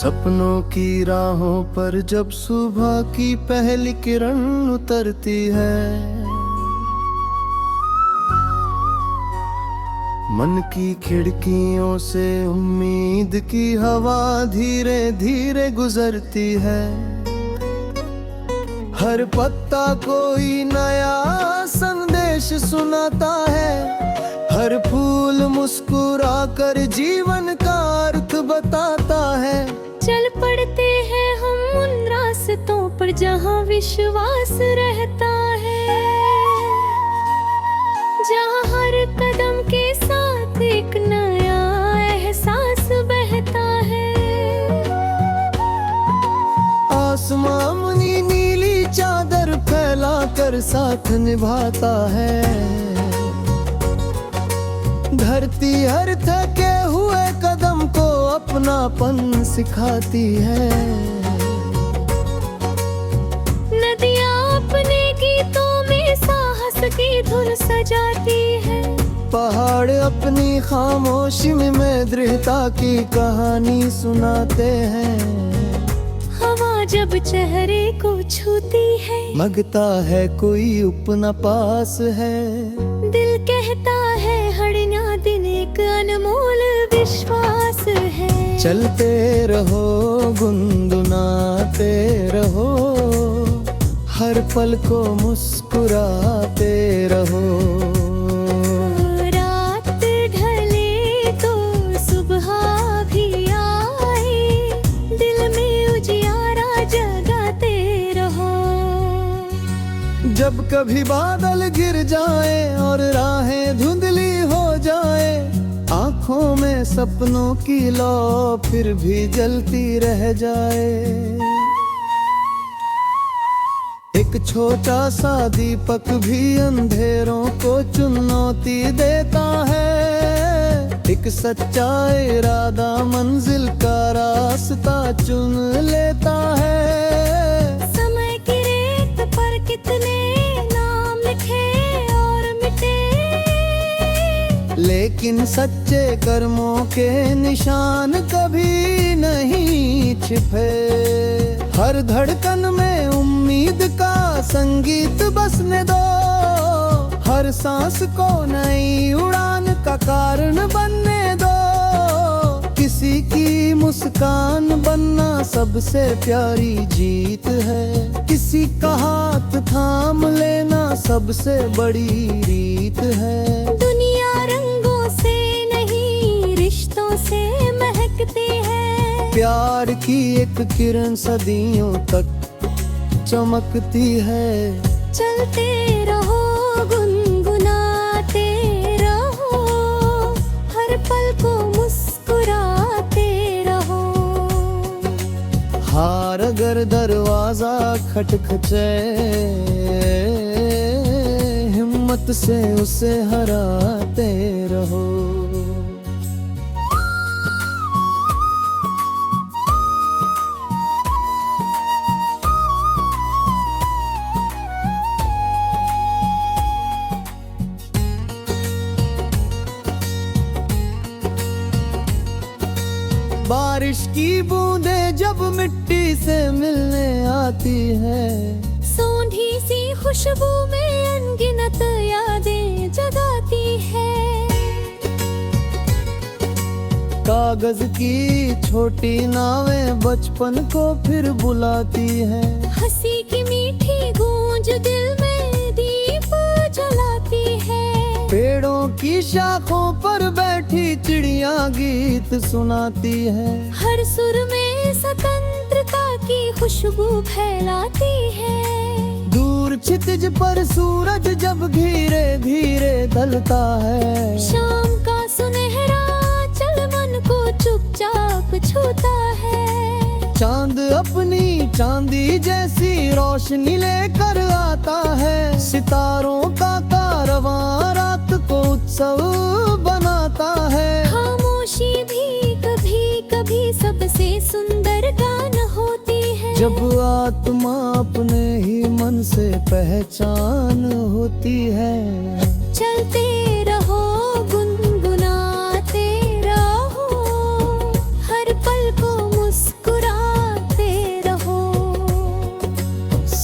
सपनों की राहों पर जब सुबह की पहली किरण उतरती है, मन की खिड़कियों से उम्मीद की हवा धीरे धीरे गुजरती है। हर पत्ता कोई नया संदेश सुनाता है, हर फूल मुस्कुरा कर जीवन का अर्थ बताता है। चल पड़ते हैं हम उन रास्तों पर जहाँ विश्वास रहता है, जहाँ हर कदम के साथ एक नया एहसास बहता है। आसमां अपनी नीली चादर फैला कर साथ निभाता है, धरती हर थके हुए कदम को अपनापन सिखाती है। नदियाँ अपने गीतों में साहस की धुन सजाती है, पहाड़ अपनी खामोशी में दृढ़ता की कहानी सुनाते हैं। हवा जब चेहरे को छूती है, लगता है कोई अपना पास है। दिल कहता है हर नया दिन एक अनमोल विश्वास है। चलते रहो गुनगुनाते रहो, हर पल को मुस्कुराते रहो। रात ढले तो सुबह भी आए, दिल में उजियारा जगाते रहो। जब कभी बादल गिर जाए और राहें धुंधली हो जाए, आँखों में सपनों की लौ फिर भी जलती रह जाए। एक छोटा सा दीपक भी अंधेरों को चुनौती देता है, एक सच्चा इरादा मंजिल का रास्ता चुन लेता है। समय की रेत पर कितने नाम लिखे और मिटे, लेकिन सच्चे कर्मों के निशान कभी नहीं छिपे। हर धड़कन में उम्मीद का संगीत बसने दो, हर सांस को नई उड़ान का कारण बनने दो। किसी की मुस्कान बनना सबसे प्यारी जीत है, किसी का हाथ थाम लेना सबसे बड़ी रीत है। दुनिया रंगों से नहीं रिश्तों से महकती है, प्यार की एक किरण सदियों तक चमकती है। चलते रहो गुनगुनाते रहो, हर पल को मुस्कुराते रहो। हार अगर दरवाजा खटखटे, हिम्मत से उसे हराते रहो। बारिश की बूंदें जब मिट्टी से मिलने आती है, सोंधी सी खुशबू में अनगिनत यादें जगाती है। कागज की छोटी नावें बचपन को फिर बुलाती हैं, हंसी की मीठी गूंज दिल में दीप जलाती है। पेड़ों की शाखों पर बैठी चिड़िया गीत सुनाती है, हर सुर में स्वतंत्रता की खुशबू फैलाती है। दूर क्षितिज पर सूरज जब धीरे धीरे ढलता है, शाम का सुनहरा चल मन को चुपचाप छूता है। चांद अपनी चांदी जैसी रोशनी लेकर आता है, सितारों का कारवां रात को उत्सव बनाता है। खामोशी भी कभी कभी सबसे सुंदर गान होती है, जब आत्मा अपने ही मन से पहचान होती है। चलते रहो गुनगुनाते रहो, हर पल को मुस्कुरा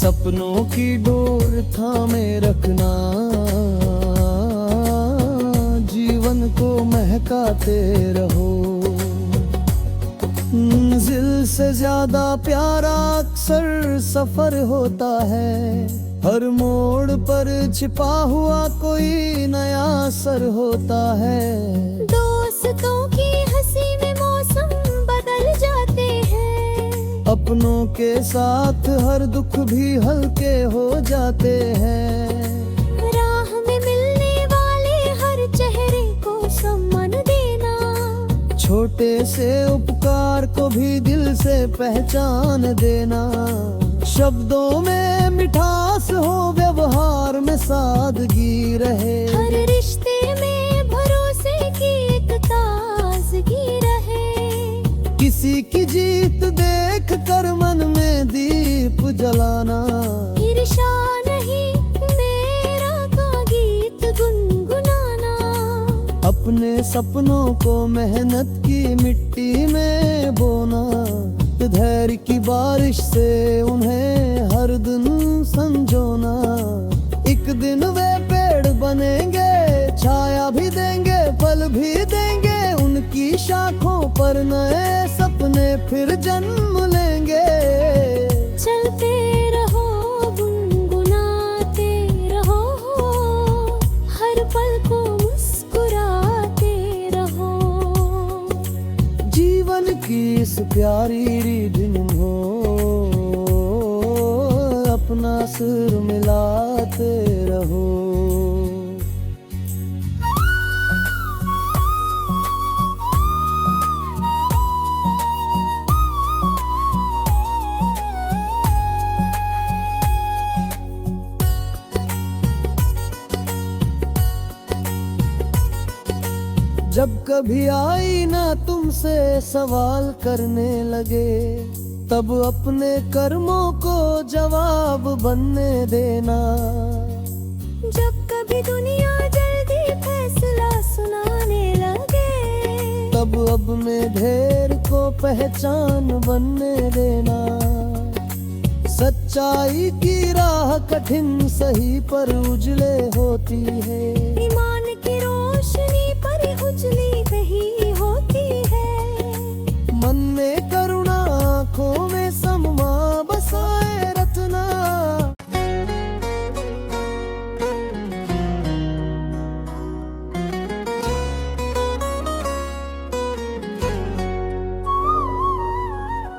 सपनों की डोर थामे रखना, जीवन को महकाते रहो। मंजिल से ज्यादा प्यारा अक्सर सफर होता है, हर मोड़ पर छिपा हुआ कोई नया असर होता है। दोस्तों की हंसी में मौसम बदल जाते हैं, अपनों के साथ हर दुख भी हल्के हो जाते हैं। राह में मिलने वाले हर चेहरे को सम्मान देना, छोटे से उपकार को भी दिल से पहचान देना। शब्दों में मिठास हो, व्यवहार में सादगी रहे, हर रिश्ते में भरोसे की एक ताजगी रहे। किसी की जीत देख कर मन में दीप जलाना, ईर्ष्या नहीं मेरा का गीत गुनगुनाना। अपने सपनों को मेहनत की मिट्टी में बोना, धैर्य की बारिश से उन्हें हर दिन संजोना। एक दिन वे पेड़ बनेंगे, छाया भी देंगे, फल भी देंगे, उनकी शाखों पर नए सपने फिर जन्म लेंगे। चलते रहो गुनगुनाते रहो, हर पल को मुस्कुराते रहो। जीवन की इस प्यारी रिधिम हो, अपना सुर मिलाते रहो। जब कभी आई ना तुमसे सवाल करने लगे, तब अपने कर्मों को जवाब बनने देना। जब कभी दुनिया जल्दी फैसला सुनाने लगे, तब अब में ढेर को पहचान बनने देना। सच्चाई की राह कठिन सही पर उजले होती है, ईमान की रोशनी पर उजली वही होती है। मन में करुणा आँखों में समा बसाए रत्ना।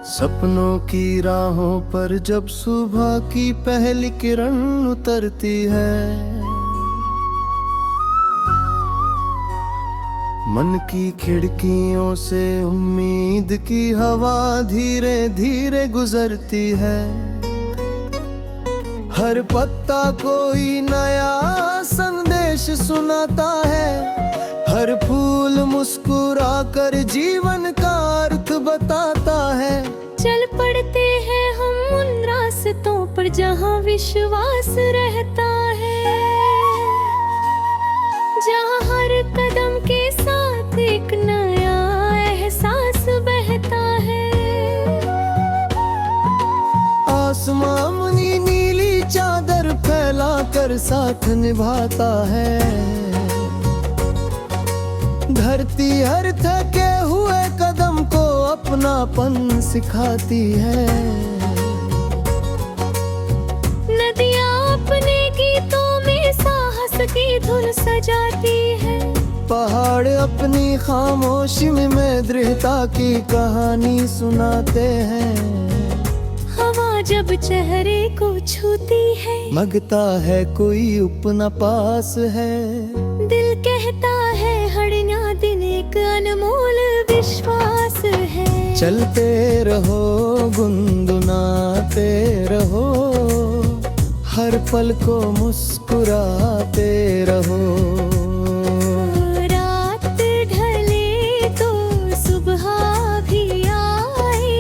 सपनों की राहों पर जब सुबह की पहली किरण उतरती है, मन की खिड़कियों से उम्मीद की हवा धीरे धीरे गुजरती है। हर पत्ता कोई नया संदेश सुनाता है, हर फूल मुस्कुरा कर जीवन का अर्थ बताता है। चल पड़ते हैं हम उन रास्तों पर जहाँ विश्वास रहता है, जहाँ हर कदम के साथ एक नया एहसास बहता है। आसमां अपनी नीली चादर फैला कर साथ निभाता है, धरती हर थके हुए कदम को अपनापन सिखाती है। नदियाँ अपने गीतों में साहस की धुन सजाती है, पहाड़ अपनी खामोशी में दृढ़ता की कहानी सुनाते हैं। हवा जब चेहरे को छूती है, मगता है कोई अपना पास है। दिल कहता है हर नया दिन एक अनमोल विश्वास है। चलते रहो गुनगुनाते रहो, हर पल को मुस्कुराते रहो। रात ढले तो सुबह भी आए,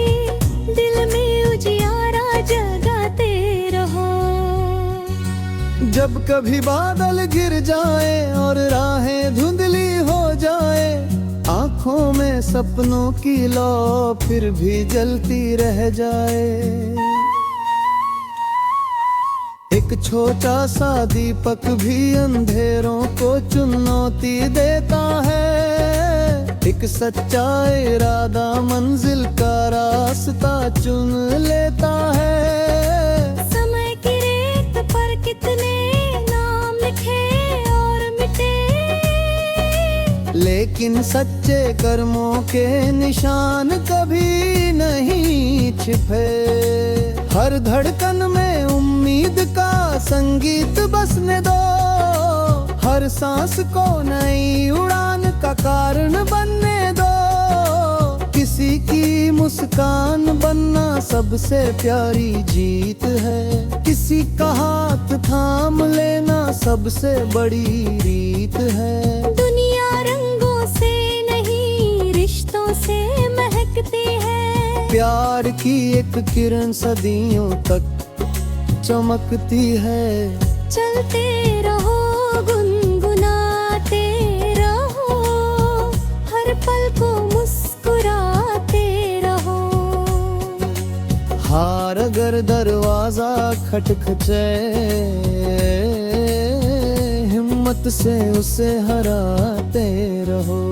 दिल में उजियारा जगाते रहो। जब कभी बादल गिर जाए और राहें धुंधली हो जाए, आँखों में सपनों की लौ फिर भी जलती रह जाए। एक छोटा सा दीपक भी अंधेरों को चुनौती देता है। एक सच्चा इरादा मंजिल का रास्ता चुन लेता है। समय की रेत पर कितने नाम लिखे और मिटे, लेकिन सच्चे कर्मों के निशान कभी नहीं छिपे। हर धड़कन में उम्मीद का संगीत बसने दो, हर सांस को नई उड़ान का कारण बनने दो। किसी की मुस्कान बनना सबसे प्यारी जीत है, किसी का हाथ थाम लेना सबसे बड़ी रीत है। दुनिया रंगों से नहीं रिश्तों से महकती है। प्यार की एक किरण सदियों तक चमकती है। चलते रहो गुनगुनाते रहो, हर पल को मुस्कुराते रहो। हार अगर दरवाजा खटखटे, हिम्मत से उसे हराते रहो।